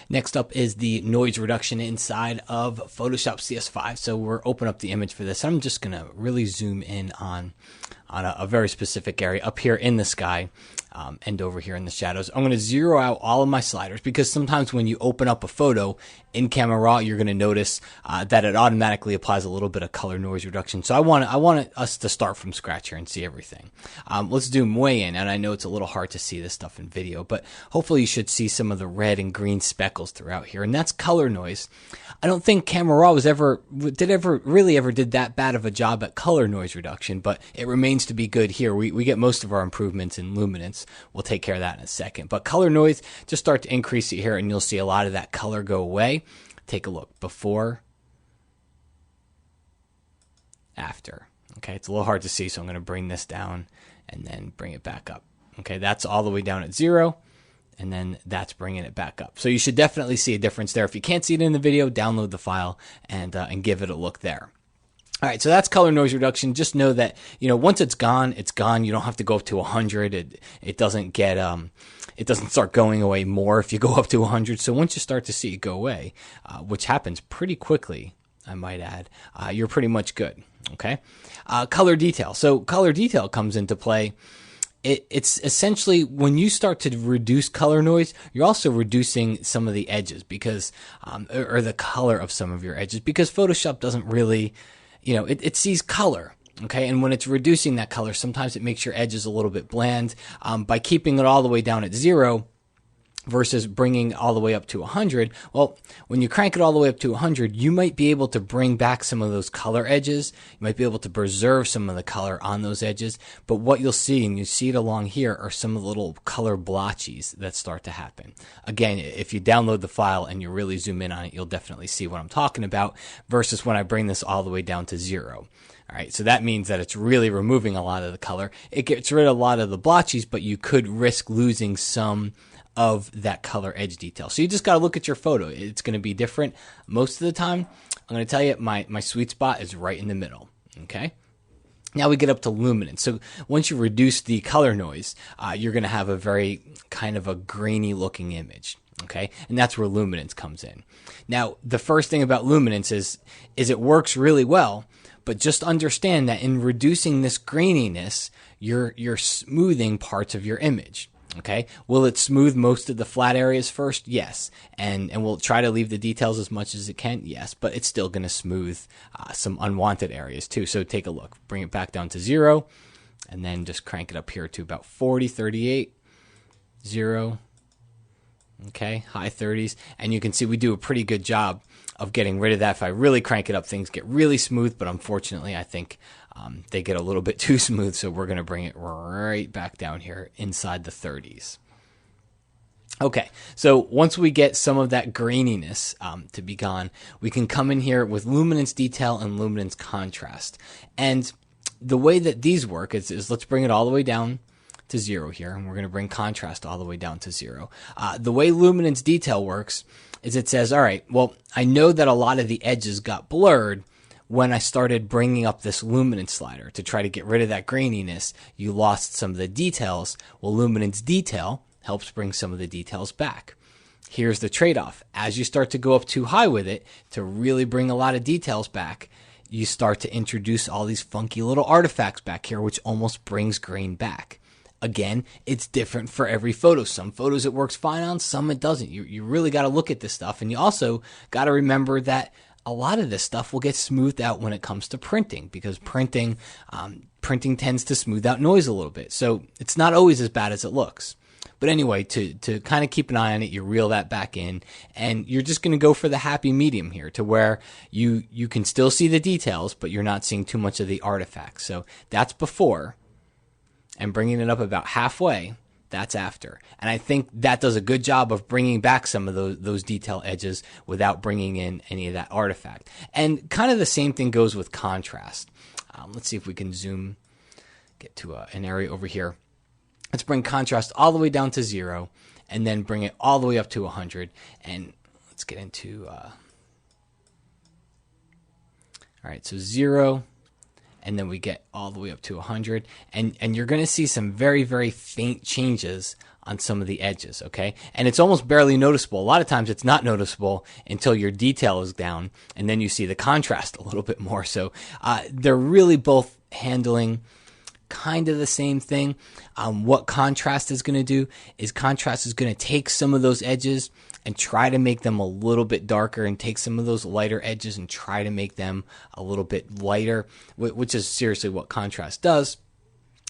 Next up is the noise reduction inside of Photoshop CS5. So we're open up the image for this. I'm just going to really zoom in on a very specific area up here in the sky. And over here in the shadows. I'm going to zero out all of my sliders because sometimes when you open up a photo in Camera Raw, you're going to notice that it automatically applies a little bit of color noise reduction. So I want us to start from scratch here and see everything. Let's zoom way in, and I know it's a little hard to see this stuff in video, but hopefully you should see some of the red and green speckles throughout here, and that's color noise. I don't think Camera Raw really ever did that bad of a job at color noise reduction, but it remains to be good here. We get most of our improvements in luminance. We'll take care of that in a second. But color noise, just start to increase it here, and you'll see a lot of that color go away. Take a look. Before, after. Okay, it's a little hard to see, so I'm going to bring this down and then bring it back up. Okay, that's all the way down at 0. And then that's bringing it back up. So you should definitely see a difference there. If you can't see it in the video, download the file and give it a look there. All right, so that's color noise reduction. Just know that, once it's gone, it's gone. You don't have to go up to 100. It doesn't get, it doesn't start going away more if you go up to 100. So once you start to see it go away, which happens pretty quickly, I might add, you're pretty much good. Okay. Color detail. So color detail comes into play. It's essentially when you start to reduce color noise, you're also reducing some of the edges because, or the color of some of your edges, because Photoshop doesn't really, it sees color. Okay. And when it's reducing that color, sometimes it makes your edges a little bit bland. By keeping it all the way down at 0 versus bringing all the way up to 100. Well, when you crank it all the way up to 100, you might be able to bring back some of those color edges. You might be able to preserve some of the color on those edges. But what you'll see, and you see it along here, are some of the little color blotches that start to happen. Again, if you download the file and you really zoom in on it, you'll definitely see what I'm talking about versus when I bring this all the way down to 0. All right, so that means that it's really removing a lot of the color. It gets rid of a lot of the blotches, but you could risk losing some of that color edge detail. So you just got to look at your photo. It's going to be different most of the time. I'm going to tell you my sweet spot is right in the middle. Okay. Now we get up to luminance. So once you reduce the color noise, you're going to have a very kind of a grainy looking image. Okay. And that's where luminance comes in. Now, the first thing about luminance is it works really well, but just understand that in reducing this graininess, you're smoothing parts of your image. Okay. Will it smooth most of the flat areas first? Yes. And we'll try to leave the details as much as it can? Yes. But it's still going to smooth some unwanted areas too. So take a look. Bring it back down to 0 and then just crank it up here to about 40, 38, 0. Okay. High 30s. And you can see we do a pretty good job of getting rid of that. If I really crank it up, things get really smooth. But unfortunately, I think they get a little bit too smooth, so we're going to bring it right back down here inside the 30s. Okay, so once we get some of that graininess to be gone, we can come in here with luminance detail and luminance contrast. And the way that these work is let's bring it all the way down to 0 here, and we're going to bring contrast all the way down to 0. The way luminance detail works is it says, all right, well, I know that a lot of the edges got blurred when I started bringing up this luminance slider to try to get rid of that graininess. You lost some of the details. Well, luminance detail helps bring some of the details back. Here's the trade-off. As you start to go up too high with it to really bring a lot of details back, you start to introduce all these funky little artifacts back here, which almost brings grain back. Again, it's different for every photo. Some photos it works fine on, some it doesn't. You really got to look at this stuff. And you also got to remember that a lot of this stuff will get smoothed out when it comes to printing, because printing tends to smooth out noise a little bit. So it's not always as bad as it looks. But anyway, to kind of keep an eye on it, you reel that back in, and you're just going to go for the happy medium here to where you can still see the details, but you're not seeing too much of the artifacts. So that's before, and bringing it up about halfway, that's after. And I think that does a good job of bringing back some of those detail edges without bringing in any of that artifact. And kind of the same thing goes with contrast. Let's see if we can get to an area over here. Let's bring contrast all the way down to 0 and then bring it all the way up to 100. And let's get into, all right, so 0. and then we get all the way up to 100, and you're going to see some very, very faint changes on some of the edges, okay? And it's almost barely noticeable. A lot of times it's not noticeable until your detail is down, and then you see the contrast a little bit more. So they're really both handling kind of the same thing. What contrast is going to do is contrast is going to take some of those edges and try to make them a little bit darker, and take some of those lighter edges and try to make them a little bit lighter, which is seriously what contrast does.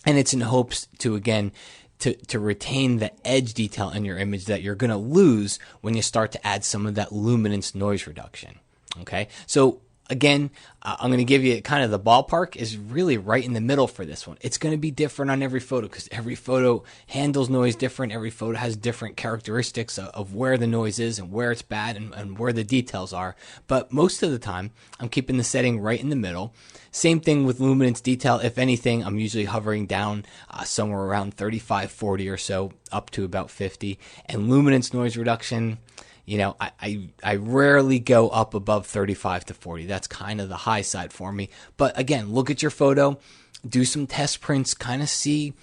And it's in hopes to, again, to retain the edge detail in your image that you're going to lose when you start to add some of that luminance noise reduction. Okay, so again, I'm going to give you kind of the ballpark is really right in the middle for this one. It's going to be different on every photo because every photo handles noise different. Every photo has different characteristics of where the noise is and where it's bad and where the details are. But most of the time, I'm keeping the setting right in the middle. Same thing with luminance detail. If anything, I'm usually hovering down somewhere around 35, 40 or so, up to about 50. And luminance noise reduction, you know, I rarely go up above 35 to 40. That's kind of the high side for me. But again, look at your photo, do some test prints, kind of see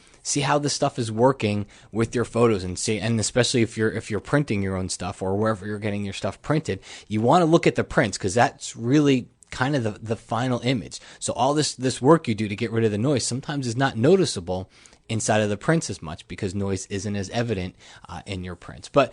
how the stuff is working with your photos, and see, and especially if you're printing your own stuff or wherever you're getting your stuff printed, you want to look at the prints because that's really kind of the final image. So all this work you do to get rid of the noise sometimes is not noticeable inside of the prints as much because noise isn't as evident in your prints. But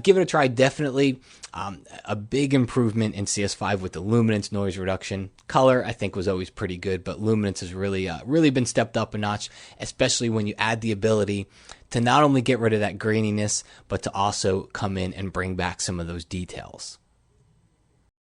give it a try. Definitely a big improvement in CS5 with the luminance noise reduction. Color, I think, was always pretty good, but luminance has really been stepped up a notch, especially when you add the ability to not only get rid of that graininess, but to also come in and bring back some of those details.